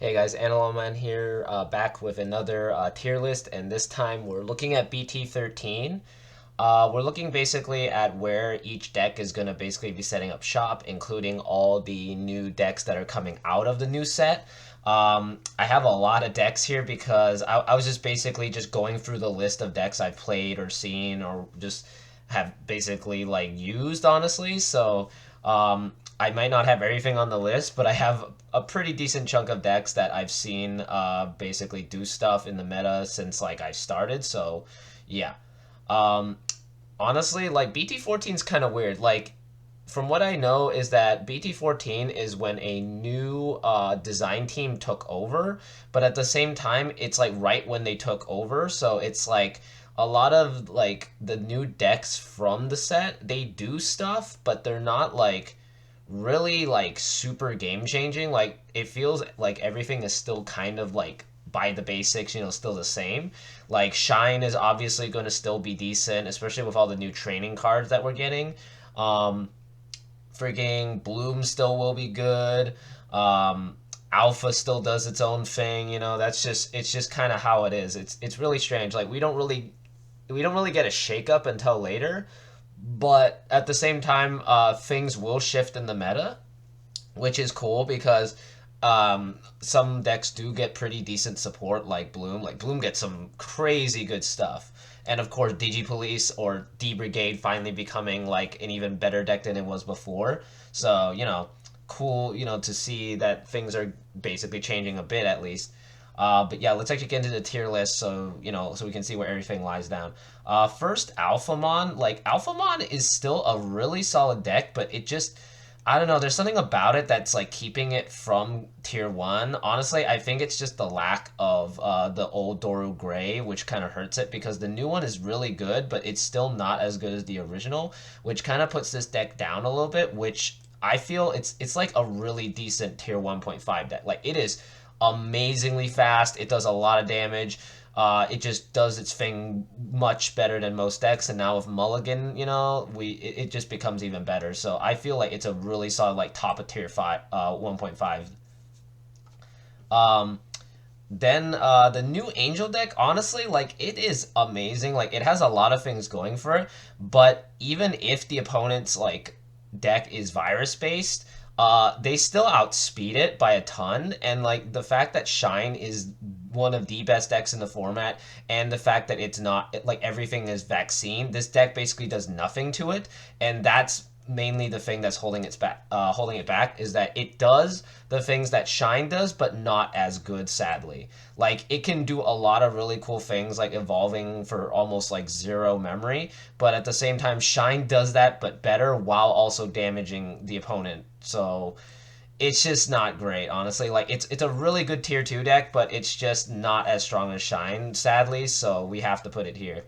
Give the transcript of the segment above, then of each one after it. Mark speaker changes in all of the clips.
Speaker 1: Hey guys, Analogman here, back with another tier list, and this time we're looking at BT13. We're looking basically at where each deck is going to basically be setting up shop, including all the new decks that are coming out of the new set. I have a lot of decks here because I was just basically just going through the list of decks I've played or seen or just have basically like used, honestly. So I might not have everything on the list, but I have a pretty decent chunk of decks that I've seen basically do stuff in the meta since like I started. So yeah. Um, Honestly, like BT14 is kind of weird. Like from what I know is that BT14 is when a new design team took over, but at the same time it's like right when they took over, so it's like a lot of like the new decks from the set, they do stuff, but they're not like really like super game changing. Like it feels like everything is still kind of like by the basics, still the same. Like Shine is obviously going to still be decent, especially with all the new training cards that we're getting. Um, Freaking Bloom still will be good. Alpha still does its own thing. That's just it's just kind of how it is. It's really strange. Like we don't really get a shakeup until later, but at the same time, things will shift in the meta, which is cool because some decks do get pretty decent support, like Bloom. Like Bloom gets some crazy good stuff, and of course, Digi Police or D Brigade finally becoming like an even better deck than it was before. So cool, to see that things are basically changing a bit at least. But yeah, let's actually get into the tier list so we can see where everything lies down. First, Alphamon. Like Alphamon is still a really solid deck, but it just I don't know. There's something about it that's like keeping it from tier one. Honestly, I think it's just the lack of the old Doru Gray, which kind of hurts it because the new one is really good, but it's still not as good as the original, which kind of puts this deck down a little bit. Which I feel it's like a really decent tier 1.5 deck. Like it is amazingly fast. It does a lot of damage. It just does its thing much better than most decks, and now with Mulligan, it just becomes even better. So I feel like it's a really solid like top of tier 1.5. Um, then the new Angel deck, honestly, like it is amazing. Like it has a lot of things going for it, but even if the opponent's like deck is virus based, they still outspeed it by a ton. And like the fact that Shine is one of the best decks in the format, and the fact that it's not like everything is vaccine, this deck basically does nothing to it, and that's mainly the thing that's holding it back is that it does the things that Shine does, but not as good, sadly. Like it can do a lot of really cool things, like evolving for almost like zero memory, but at the same time, Shine does that but better while also damaging the opponent. So it's just not great, honestly. Like it's a really good tier two deck, but it's just not as strong as Shine, sadly. So we have to put it here.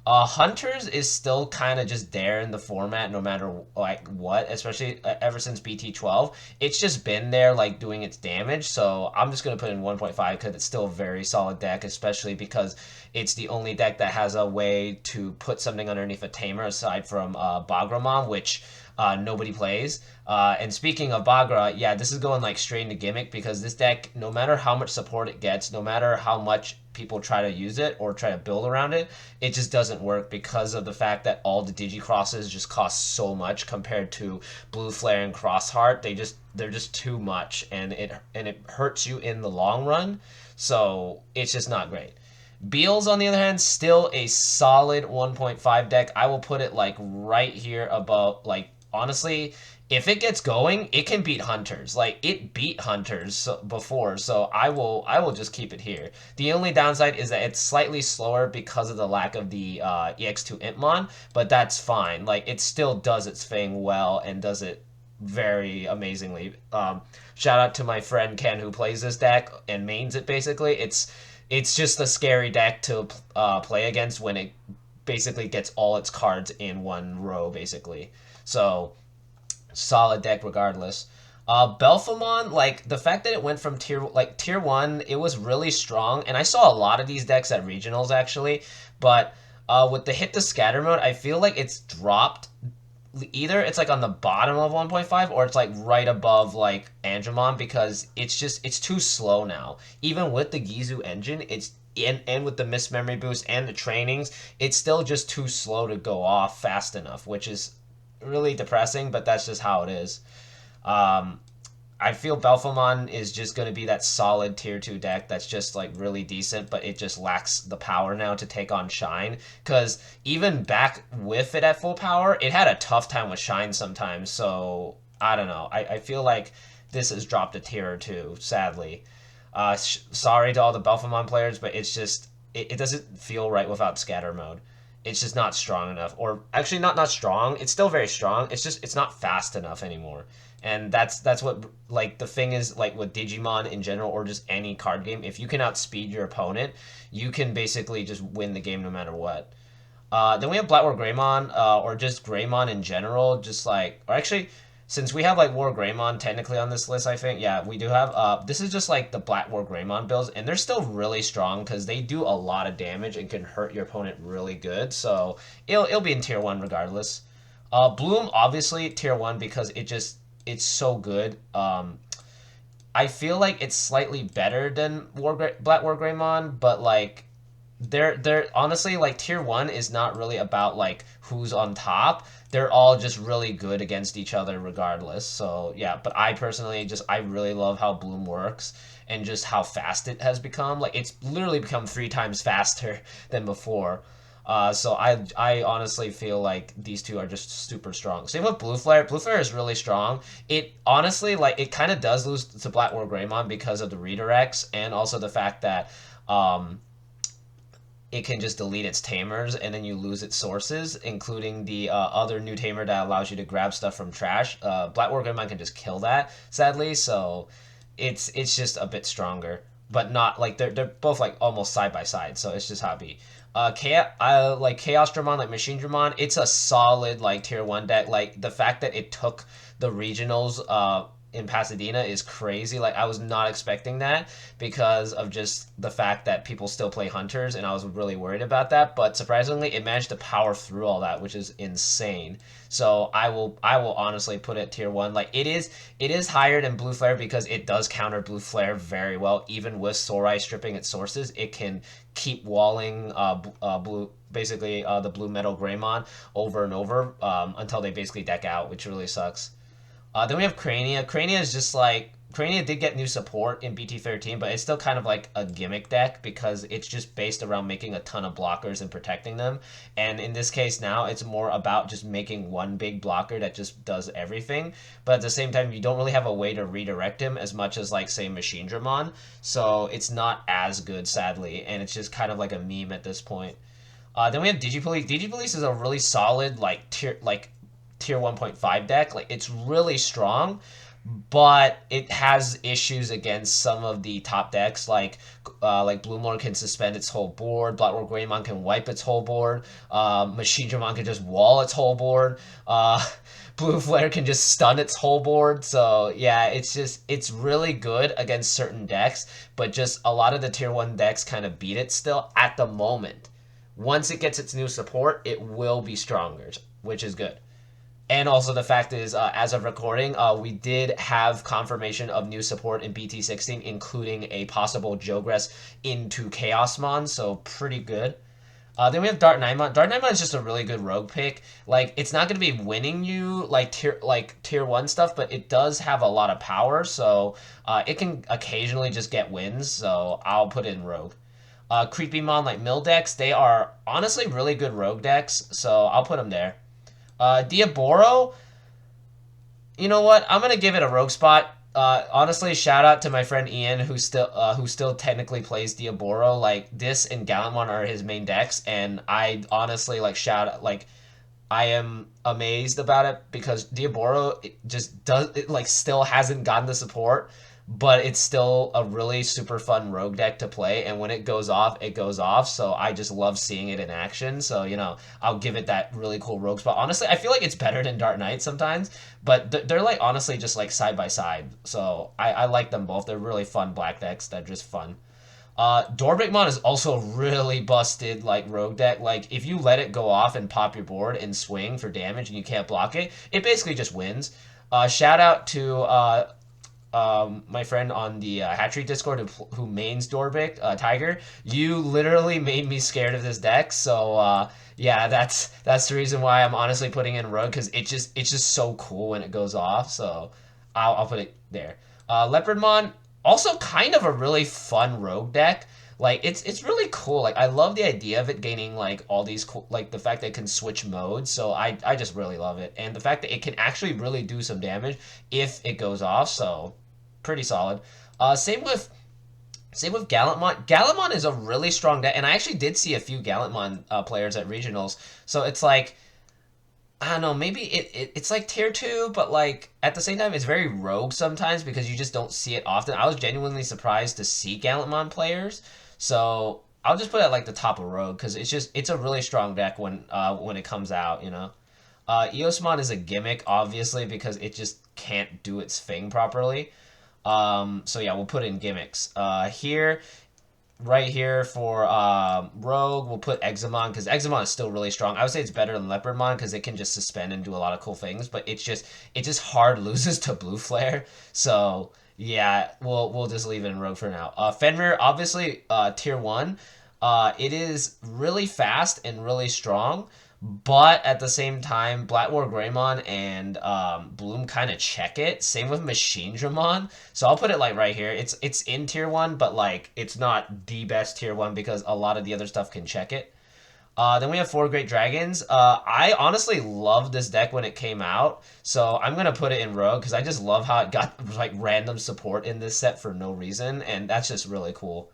Speaker 1: Hunters is still kind of just there in the format, no matter like what. Especially ever since BT12, it's just been there, like doing its damage. So I'm just gonna put in 1.5 because it's still a very solid deck, especially because it's the only deck that has a way to put something underneath a tamer aside from Bagramon, which nobody plays. And speaking of Bagra, yeah, this is going like straight into Gimmick because this deck, no matter how much support it gets, no matter how much people try to use it or try to build around it, it just doesn't work because of the fact that all the Digicrosses just cost so much compared to Blue Flare and Crossheart. They're just too much, and it hurts you in the long run. So it's just not great. Beals, on the other hand, still a solid 1.5 deck. I will put it like right here above. Like honestly, if it gets going, it can beat Hunters. Like it beat Hunters before, so I will just keep it here. The only downside is that it's slightly slower because of the lack of the EX2 Intmon, but that's fine. Like it still does its thing well and does it very amazingly. Shout out to my friend Ken who plays this deck and mains it. Basically, it's just a scary deck to play against when it basically gets all its cards in one row, basically. So solid deck regardless. Belphamon, like the fact that it went from tier one, it was really strong, and I saw a lot of these decks at regionals actually. But with the hit to scatter mode, I feel like it's dropped either it's like on the bottom of 1.5 or it's like right above like Andromon because it's too slow now. Even with the Gizu engine, and with the missed memory boost and the trainings, it's still just too slow to go off fast enough, which is really depressing, but that's just how it is. Um, I feel Belfamon is just going to be that solid tier 2 deck that's just like really decent, but it just lacks the power now to take on Shine. Because even back with it at full power, it had a tough time with Shine sometimes. So I don't know. I feel like this has dropped a tier or two, sadly. Sorry to all the Belfamon players, but it doesn't feel right without Scatter Mode. It's just not strong enough, or actually not strong. It's still very strong. It's not fast enough anymore, and that's what like the thing is like with Digimon in general or just any card game. If you can outspeed your opponent, you can basically just win the game no matter what. Then we have Black War Greymon, or just Greymon in general, just like, or actually, since we have like War Greymon technically on this list, I think, yeah, we do have. This is just like the Black War Greymon builds, and they're still really strong because they do a lot of damage and can hurt your opponent really good. So it'll be in tier 1 regardless. Bloom obviously tier 1 because it's so good. I feel like it's slightly better than Black War Greymon, but like they're honestly like tier 1 is not really about like who's on top. They're all just really good against each other regardless. So yeah, but I personally I really love how Bloom works and just how fast it has become. Like it's literally become 3 times faster than before. So I honestly feel like these two are just super strong. Same with Blue Flare. Blue Flare is really strong. It honestly like it kind of does lose to Black War Greymon because of the redirects and also the fact that it can just delete its tamers and then you lose its sources, including the other new tamer that allows you to grab stuff from trash. Black War Greymon can just kill that, sadly. So it's just a bit stronger, but not like they're both like almost side by side. So it's just how it be. Like Chaos Dramon, like Machine Dramon, it's a solid like tier 1 deck. Like the fact that it took the regionals in Pasadena is crazy. Like I was not expecting that because of just the fact that people still play Hunters, and I was really worried about that. But surprisingly, it managed to power through all that, which is insane. So I will honestly put it tier 1. Like it is higher than Blue Flare because it does counter Blue Flare very well. Even with Sorai stripping its sources, it can keep walling blue basically the blue metal Greymon over and over until they basically deck out, which really sucks. Then we have Crania. Crania is just like Crania did get new support in BT13, but it's still kind of like a gimmick deck because it's just based around making a ton of blockers and protecting them. And in this case now, it's more about just making one big blocker that just does everything. But at the same time, you don't really have a way to redirect him as much as like say Machine Dramon. So it's not as good, sadly, and it's just kind of like a meme at this point. Then we have Digipolice. Digipolice is a really solid tier 1.5 deck. Like it's really strong, but it has issues against some of the top decks. Like Bloomlord can suspend its whole board. Black War Greymon can wipe its whole board. Machine Dramon can just wall its whole board. Blue Flare can just stun its whole board. So yeah, it's really good against certain decks, but just a lot of the tier 1 decks kind of beat it still at the moment. Once it gets its new support, it will be stronger, which is good. And also the fact is, as of recording, we did have confirmation of new support in BT16, including a possible Jogress into Chaosmon, so pretty good. Then we have Dart Naimon. Dart Naimon is just a really good rogue pick. Like, it's not going to be winning you like tier 1 stuff, but it does have a lot of power, so it can occasionally just get wins, so I'll put it in rogue. Creepymon, like Mill decks, they are honestly really good rogue decks, so I'll put them there. Diaboro, you know what? I'm gonna give it a rogue spot. Honestly, shout out to my friend Ian who still technically plays Diaboro. Like this and Gallantmon are his main decks, and I honestly I am amazed about it because Diaboro still hasn't gotten the support, but it's still a really super fun rogue deck to play, and when it goes off, it goes off. So I just love seeing it in action. So I'll give it that really cool rogue spot. Honestly, I feel like it's better than Dark Knight sometimes, but they're like honestly just like side by side. So I like them both. They're really fun black decks. They're just fun. Dorbeckmon is also really busted, like, rogue deck. Like, if you let it go off and pop your board and swing for damage and you can't block it, it basically just wins. Shout out to my friend on the Hatchery Discord who mains Dorbeck, Tiger. You literally made me scared of this deck, so yeah, that's the reason why I'm honestly putting in Rogue, because it's just so cool when it goes off. So I'll put it there. Leopardmon, also kind of a really fun rogue deck. Like it's really cool. Like I love the idea of it gaining like all these cool, like the fact that it can switch modes. So I just really love it, and the fact that it can actually really do some damage if it goes off. So pretty solid. Same with Gallantmon. Gallantmon is a really strong deck, and I actually did see a few Gallantmon players at regionals. So it's like I don't know, maybe it's like tier two, but like at the same time, it's very rogue sometimes because you just don't see it often. I was genuinely surprised to see Gallantmon players, so I'll just put it at like the top of rogue because it's a really strong deck when it comes out, you know. Eosmon is a gimmick, obviously, because it just can't do its thing properly. So yeah, we'll put in gimmicks. Right here for Rogue, we'll put Examon because Examon is still really strong. I would say it's better than Leopardmon because it can just suspend and do a lot of cool things, but it just hard loses to Blue Flare. So yeah, we'll just leave it in Rogue for now. Fenrir, obviously, tier one. It is really fast and really strong, but at the same time, Blackmore Greymon and Bloom kind of check it. Same with Machine Dramon. So I'll put it like right here. It's in tier one, but like it's not the best tier one because a lot of the other stuff can check it. Then we have four Great Dragons. I honestly loved this deck when it came out, so I'm gonna put it in Rogue because I just love how it got like random support in this set for no reason, and that's just really cool.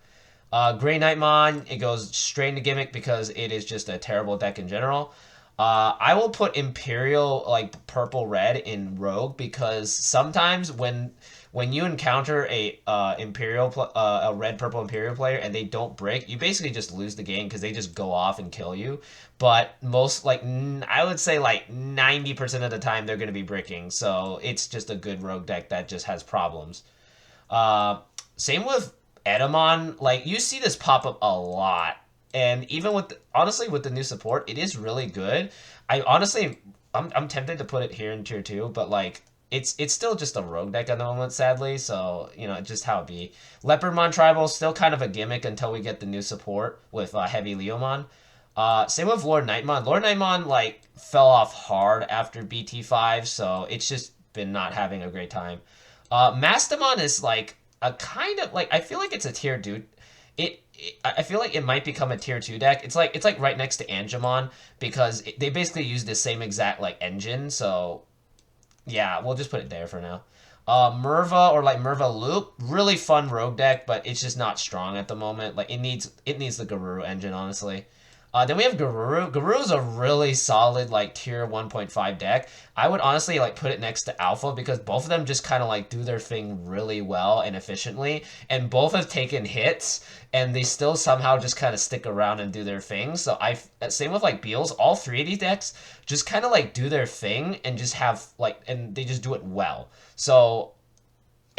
Speaker 1: Grey Knightmon, it goes straight into Gimmick because it is just a terrible deck in general. I will put Imperial, like purple red, in Rogue because sometimes when you encounter a red purple Imperial player and they don't break, you basically just lose the game because they just go off and kill you. But I would say like 90% of the time they're going to be breaking, so it's just a good Rogue deck that just has problems. Same with Edamon. Like you see this pop up a lot, and even honestly with the new support, it is really good. I'm tempted to put it here in tier two, but like it's still just a rogue deck at the moment, sadly. So you know just how it be. Leopardmon Tribal still kind of a gimmick until we get the new support with Heavy Leomon. Same with Lord Nightmon. Lord Nightmon like fell off hard after BT5, so it's just been not having a great time. Mastamon is like a kind of like I feel like it's a tier dude. I feel like it might become a tier two deck. It's like right next to Angemon because they basically use the same exact like engine. So yeah, we'll just put it there for now. Merva or like Merva Loop, really fun rogue deck, but it's just not strong at the moment. Like it needs the Garuru engine, honestly. Then we have Garuru. Garuru's a really solid like tier 1.5 deck. I would honestly like put it next to Alpha because both of them just kind of like do their thing really well and efficiently, and both have taken hits and they still somehow just kind of stick around and do their thing. So same with like Beals. All three of these decks just kind of like do their thing and just have like and they just do it well. So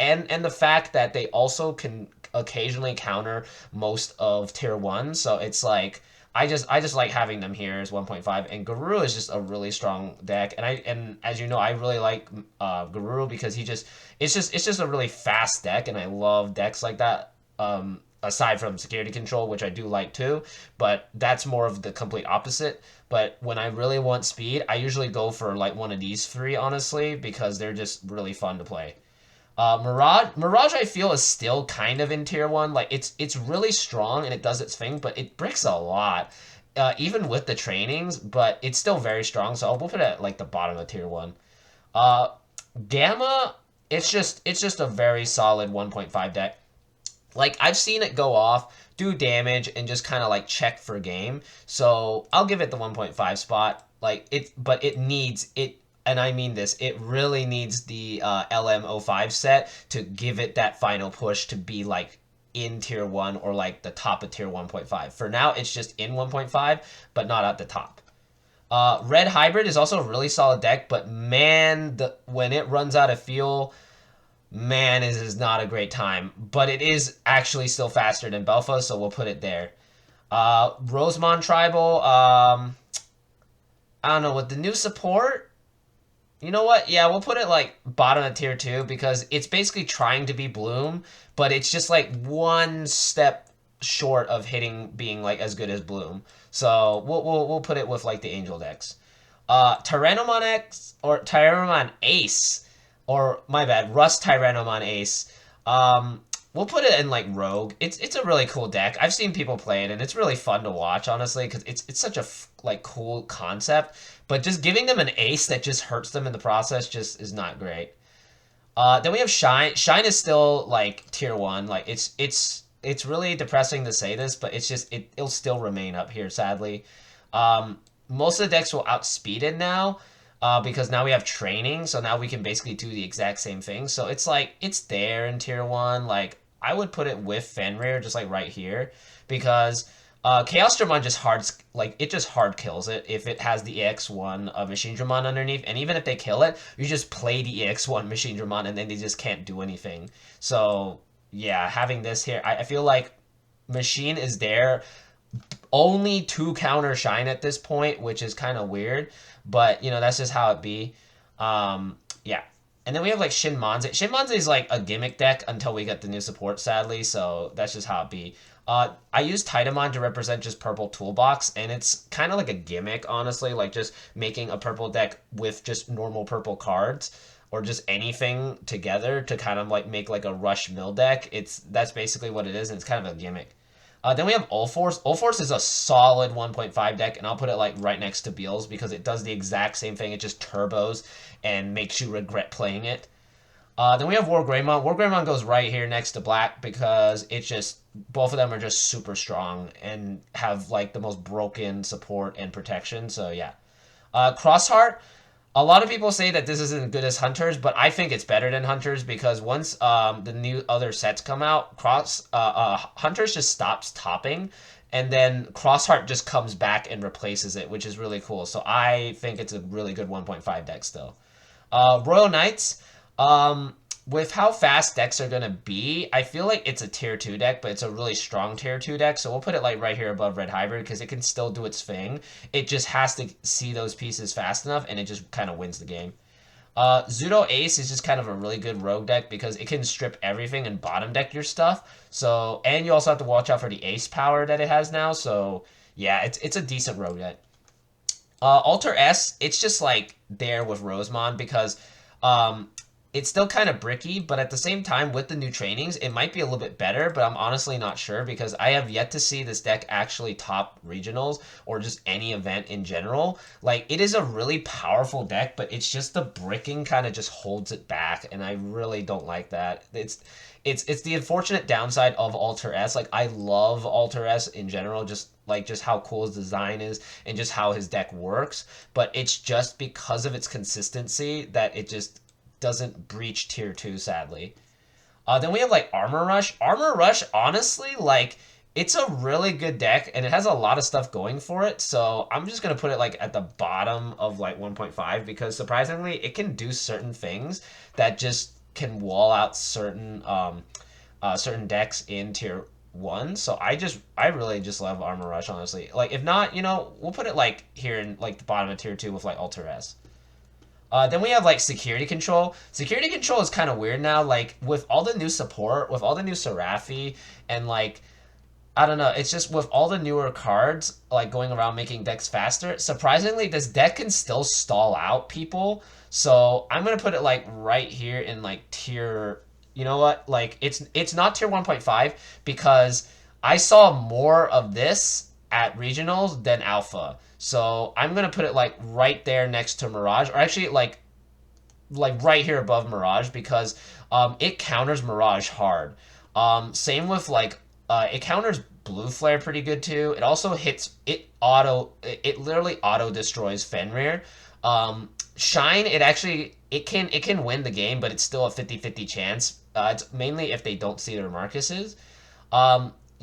Speaker 1: and the fact that they also can occasionally counter most of tier 1, so it's like I just like having them here as 1.5, and Garuru is just a really strong deck, and as you know I really like Garuru because it's just a really fast deck, and I love decks like that. Aside from security control, which I do like too, but that's more of the complete opposite. But when I really want speed, I usually go for like one of these three, honestly, because they're just really fun to play. Mirage, I feel is still kind of in tier one. Like it's really strong and it does its thing, but it bricks a lot, even with the trainings. But it's still very strong, so we'll put it at like the bottom of tier one. Uh, Gamma, it's just a very solid 1.5 deck. Like I've seen it go off, do damage, and just kind of like check for game. So I'll give it the 1.5 spot. But it needs it, and I mean this. It really needs the LM05 set to give it that final push to be like in tier one or like the top of tier 1.5. For now, it's just in 1.5, but not at the top. Red Hybrid is also a really solid deck, but man, when it runs out of fuel, Man, this is not a great time, but it is actually still faster than Belfa, so we'll put it there. Rosemont Tribal, I don't know, with the new support, you know what? Yeah, we'll put it like bottom of tier 2 because it's basically trying to be Bloom, but it's just like one step short of hitting being like as good as Bloom. So we'll put it with like the Angel decks. Tyrannomon X or Tyrannomon Ace, or my bad, Rust Tyrannomon Ace. Um, we'll put it in like Rogue. It's a really cool deck. I've seen people play it, and it's really fun to watch, honestly, because it's such a like cool concept. But just giving them an ace that just hurts them in the process just is not great. Then we have Shine. Shine is still like tier 1. Like it's really depressing to say this, but it's just it'll still remain up here, sadly. Most of the decks will outspeed it now, because now we have training, so now we can basically do the exact same thing. So it's like it's there in tier 1. Like I would put it with Fenrir, just like right here, because Chaos Dramon just like it just hard kills it if it has the EX1 of Machine Dramon underneath, and even if they kill it, you just play the EX1 Machine Dramon, and then they just can't do anything. So yeah, having this here, I feel like Machine is there only to counter Shine at this point, which is kind of weird, but you know that's just how it be. Yeah, and then we have like Shin Manze. Shin Manze is like a gimmick deck until we get the new support, sadly. So that's just how it be. I use Titamon to represent just purple toolbox, and it's kind of like a gimmick, honestly, like just making a purple deck with just normal purple cards or just anything together to kind of like make like a rush mill deck. That's basically what it is, and it's kind of a gimmick. Then we have Ulforce. Ulforce is a solid 1.5 deck, and I'll put it like right next to Beals because it does the exact same thing. It just turbos and makes you regret playing it. Then we have War Greymon. War Greymon goes right here next to Black because it's just both of them are just super strong and have like the most broken support and protection. So yeah. Crossheart. A lot of people say that this isn't as good as Hunters, but I think it's better than Hunters because once the new other sets come out, Hunters just stops topping, and then Crossheart just comes back and replaces it, which is really cool. So I think it's a really good 1.5 deck still. Royal Knights, with how fast decks are going to be, I feel like it's a tier 2 deck, but it's a really strong tier 2 deck. So we'll put it like right here above Red Hybrid because it can still do its thing. It just has to see those pieces fast enough, and it just kind of wins the game. Zudo Ace is just kind of a really good rogue deck because it can strip everything and bottom deck your stuff. So, and you also have to watch out for the ace power that it has now. So yeah, it's a decent rogue deck. Alter S, it's just like there with Rosemond because it's still kind of bricky, but at the same time, with the new trainings, it might be a little bit better, but I'm honestly not sure because I have yet to see this deck actually top regionals or just any event in general. Like, it is a really powerful deck, but it's just the bricking kind of just holds it back, and I really don't like that. It's the unfortunate downside of Alter S. Like, I love Alter S in general, just how cool his design is and just how his deck works, but it's just because of its consistency that it just doesn't breach tier 2, sadly. Then we have like Armor Rush. Armor Rush, honestly, like it's a really good deck and it has a lot of stuff going for it. So I'm just gonna put it like at the bottom of like 1.5 because surprisingly it can do certain things that just can wall out certain decks in tier 1. So I really just love Armor Rush, honestly. Like if not, we'll put it like here in like the bottom of tier 2 with like Alter S. Then we have like security control. Security control is kind of weird now. Like with all the new support, with all the new Serafi, and like I don't know, it's just with all the newer cards like going around making decks faster. Surprisingly, this deck can still stall out people. So I'm gonna put it like right here in like tier. You know what? Like it's not tier 1.5 because I saw more of this at regionals than alpha. So I'm gonna put it like right there next to Mirage, or actually like right here above Mirage because it counters Mirage hard. Same with like it counters Blue Flare pretty good too. It also it literally auto destroys Fenrir. Shine, it can win the game, but it's still a 50-50 chance. It's mainly if they don't see their Marcuses.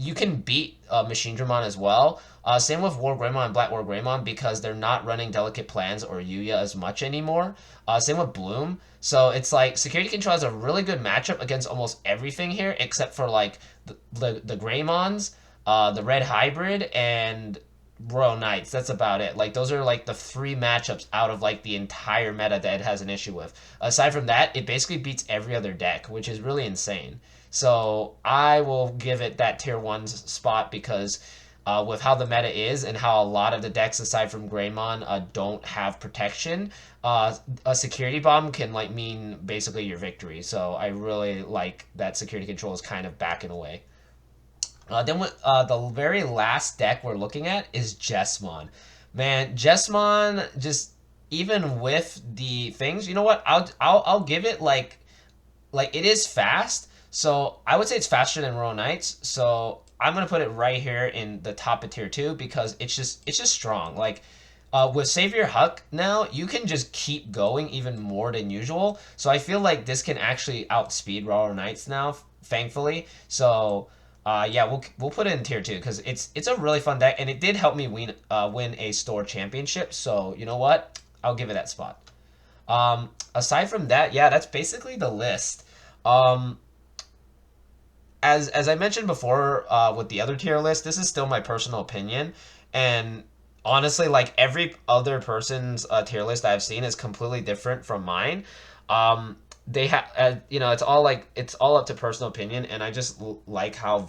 Speaker 1: you can beat Machine Dramon as well. Same with War Greymon and Black War Greymon because they're not running Delicate Plans or Yuya as much anymore. Same with Bloom. So it's like Security Control has a really good matchup against almost everything here except for like the Greymons, the Red Hybrid, and Royal Knights. That's about it. Like those are like the three matchups out of like the entire meta that it has an issue with. Aside from that, it basically beats every other deck, which is really insane. So I will give it that tier one spot because with how the meta is and how a lot of the decks aside from Greymon don't have protection, a security bomb can like mean basically your victory. So I really like that security control is kind of backing away. Then the very last deck we're looking at is Jesmon. Man, Jesmon just even with the things, you know what? I'll give it like it is fast. So I would say it's faster than Royal Knights. So I'm gonna put it right here in the top of tier two because it's just strong. Like with Savior Huck now, you can just keep going even more than usual. So I feel like this can actually outspeed Royal Knights now, thankfully. So yeah, we'll put it in tier two because it's a really fun deck and it did help me win a store championship. So you know what? I'll give it that spot. Aside from that, yeah, that's basically the list. Um, as I mentioned before with the other tier list, this is still my personal opinion, and honestly, like every other person's tier list I've seen is completely different from mine. They have, you know, it's all up to personal opinion, and I just like how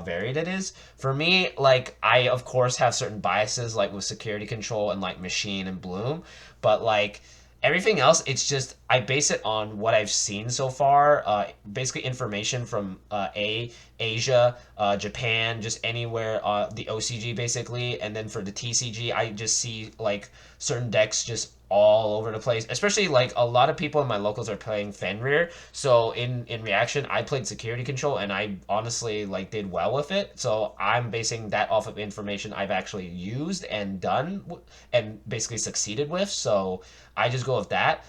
Speaker 1: varied it is. For me, like I of course have certain biases, like with security control and like machine and bloom, but like everything else, it's just I base it on what I've seen so far. Basically, information from Asia, Japan, just anywhere, the OCG basically, and then for the TCG, I just see like certain decks just all over the place. Especially like a lot of people in my locals are playing Fenrir, so in reaction, I played Security Control, and I honestly like did well with it. So I'm basing that off of information I've actually used and done and basically succeeded with. So I just go with that.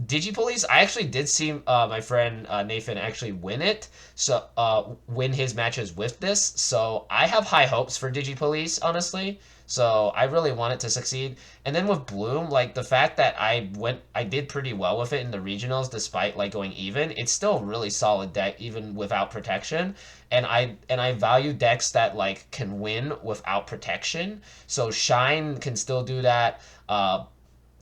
Speaker 1: Digipolice, I actually did see my friend Nathan actually win it, so win his matches with this. So I have high hopes for Digipolice, honestly. So I really want it to succeed. And then with Bloom, like the fact that I did pretty well with it in the regionals, despite like going even. It's still a really solid deck, even without protection. And I value decks that like can win without protection. So Shine can still do that.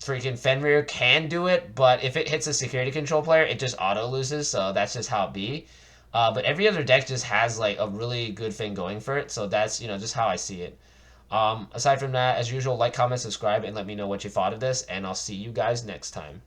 Speaker 1: Freaking Fenrir can do it, but if it hits a security control player, it just auto loses, so that's just how it be. But every other deck just has like a really good thing going for it, so that's, you know, just how I see it. Aside from that, as usual, like, comment, subscribe, and let me know what you thought of this, and I'll see you guys next time.